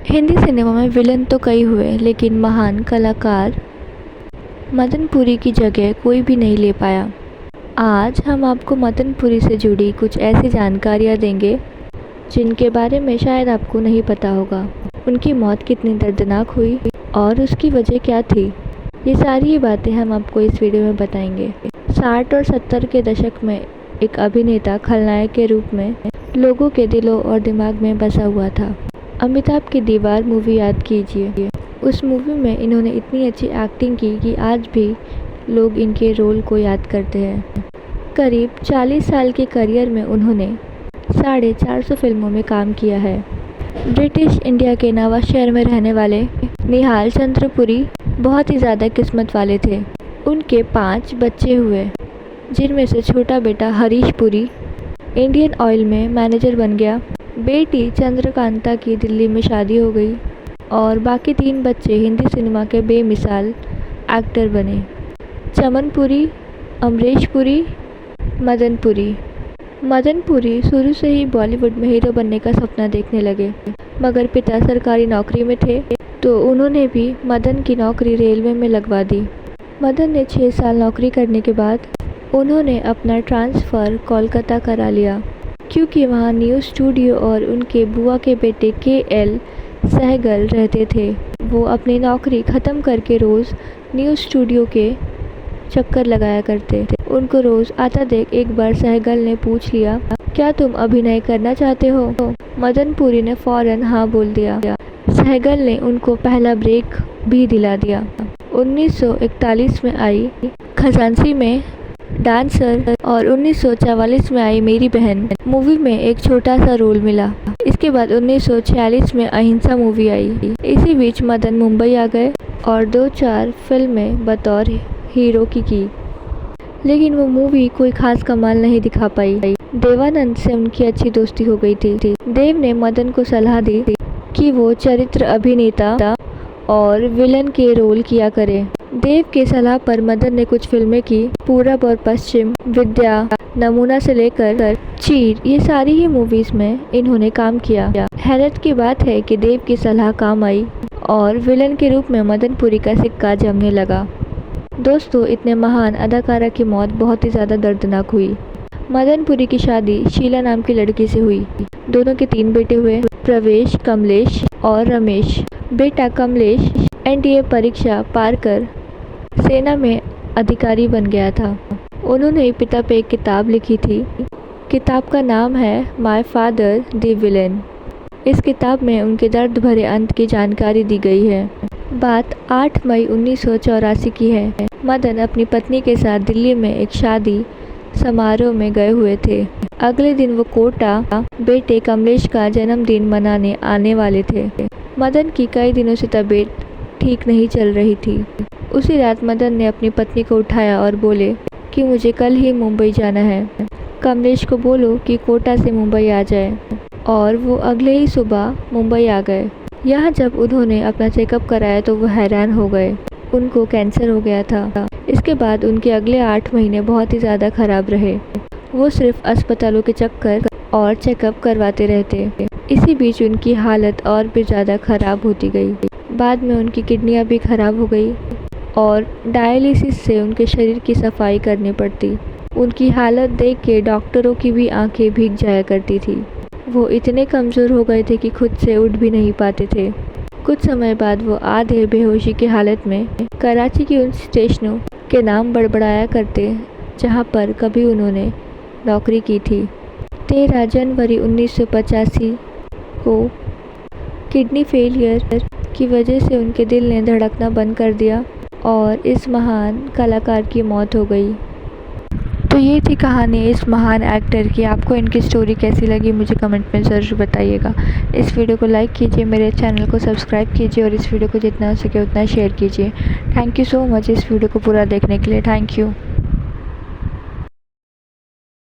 Hindi cinema में villain तो कई हुए, लेकिन महान कलाकार मदन पुरी की जगह कोई भी नहीं ले पाया। आज हम आपको मदन पुरी से जुड़ी कुछ ऐसी जानकारियाँ देंगे जिनके बारे में शायद आपको नहीं पता होगा। उनकी मौत कितनी दर्दनाक हुई और उसकी वजह क्या थी, ये सारी ही बातें हम आपको इस वीडियो में बताएंगे। 60 और 70 के दशक में एक अभिनेता खलनायक के रूप में लोगों के दिलों और दिमाग में बसा हुआ था। अमिताभ की दीवार मूवी याद कीजिए। उस मूवी में इन्होंने इतनी अच्छी एक्टिंग की कि आज भी लोग इनके रोल को याद करते हैं। करीब 40 साल के करियर में उन्होंने 450 फिल्मों में काम किया है। ब्रिटिश इंडिया के नवाशहर में रहने वाले निहाल चंद्र पुरी बहुत ही ज़्यादा किस्मत वाले थे। उनके 5 बच्चे हुए, जिनमें से छोटा बेटा हरीश पुरी इंडियन ऑयल में मैनेजर बन गया। बेटी चंद्रकांता की दिल्ली में शादी हो गई और बाकी 3 बच्चे हिंदी सिनेमा के बेमिसाल एक्टर बने। चमन पुरी, अमरीश पुरी, मदन पुरी। मदन पुरी शुरू से ही बॉलीवुड में हीरो बनने का सपना देखने लगे, मगर पिता सरकारी नौकरी में थे तो उन्होंने भी मदन की नौकरी रेलवे में लगवा दी। मदन ने 6 साल नौकरी करने के बाद उन्होंने अपना ट्रांसफ़र कोलकाता करा लिया, क्योंकि वहाँ न्यूज़ स्टूडियो और उनके बुआ के बेटे KL सहगल रहते थे। वो अपनी नौकरी ख़त्म करके रोज़ न्यूज़ स्टूडियो के चक्कर लगाया करते थे। उनको रोज़ आता देख एक बार सहगल ने पूछ लिया, क्या तुम अभिनय करना चाहते हो? मदन पुरी ने फ़ौरन हाँ बोल दिया। सहगल ने उनको पहला ब्रेक भी दिला दिया। 1941 में आई खजांची में डांसर और 1944 में आई मेरी बहन मूवी में एक छोटा सा रोल मिला। इसके बाद 1946 में अहिंसा मूवी आई। इसी बीच मदन मुंबई आ गए और 2-4 फिल्में बतौर हीरो की, लेकिन वो मूवी कोई खास कमाल नहीं दिखा पाई। देवानंद से उनकी अच्छी दोस्ती हो गई थी। देव ने मदन को सलाह दी कि वो चरित्र अभिनेता और विलन के रोल किया करे। देव के सलाह पर मदन ने कुछ फिल्में की। पूरब और पश्चिम, विद्या, नमूना से लेकर चीर, ये सारी ही मूवीज़ में इन्होंने काम किया। हैरत की बात है कि देव की सलाह काम आई और विलन के रूप में मदन पुरी का सिक्का जमने लगा। दोस्तों, इतने महान अदाकारा की मौत बहुत ही ज़्यादा दर्दनाक हुई। मदन पुरी की शादी शीला नाम की लड़की से हुई। दोनों के 3 बेटे हुए, प्रवेश, कमलेश और रमेश। बेटा कमलेश NDA परीक्षा पार कर सेना में अधिकारी बन गया था। उन्होंने पिता पे एक किताब लिखी थी। किताब का नाम है माय फादर द विलेन। इस किताब में उनके दर्द भरे अंत की जानकारी दी गई है। बात 8 मई 1984 की है। मदन अपनी पत्नी के साथ दिल्ली में एक शादी समारोह में गए हुए थे। अगले दिन वो कोटा बेटे कमलेश का जन्मदिन मनाने आने वाले थे। मदन की कई दिनों से तबीयत ठीक नहीं चल रही थी। उसी रात मदन ने अपनी पत्नी को उठाया और बोले कि मुझे कल ही मुंबई जाना है। कमलेश को बोलो कि कोटा से मुंबई आ जाए। और वो अगले ही सुबह मुंबई आ गए। यहाँ जब उन्होंने अपना चेकअप कराया तो वो हैरान हो गए। उनको कैंसर हो गया था। इसके बाद उनके अगले 8 महीने बहुत ही ज़्यादा ख़राब रहे। वो सिर्फ अस्पतालों के चक्कर और चेकअप करवाते रहते। इसी बीच उनकी हालत और भी ज़्यादा ख़राब होती गई। बाद में उनकी किडनियाँ भी ख़राब हो गई और डायलिसिस से उनके शरीर की सफाई करनी पड़ती। उनकी हालत देख के डॉक्टरों की भी आंखें भीग जाया करती थी। वो इतने कमज़ोर हो गए थे कि खुद से उठ भी नहीं पाते थे। कुछ समय बाद वो आधे बेहोशी की हालत में कराची की उन स्टेशनों के नाम बड़बड़ाया करते जहाँ पर कभी उन्होंने नौकरी की थी। 13 जनवरी 1985 को किडनी फेलियर की वजह से उनके दिल ने धड़कना बंद कर दिया और इस महान कलाकार की मौत हो गई। तो ये थी कहानी इस महान एक्टर की। आपको इनकी स्टोरी कैसी लगी मुझे कमेंट में ज़रूर बताइएगा। इस वीडियो को लाइक कीजिए, मेरे चैनल को सब्सक्राइब कीजिए और इस वीडियो को जितना हो सके उतना शेयर कीजिए। थैंक यू सो मच इस वीडियो को पूरा देखने के लिए। Thank you.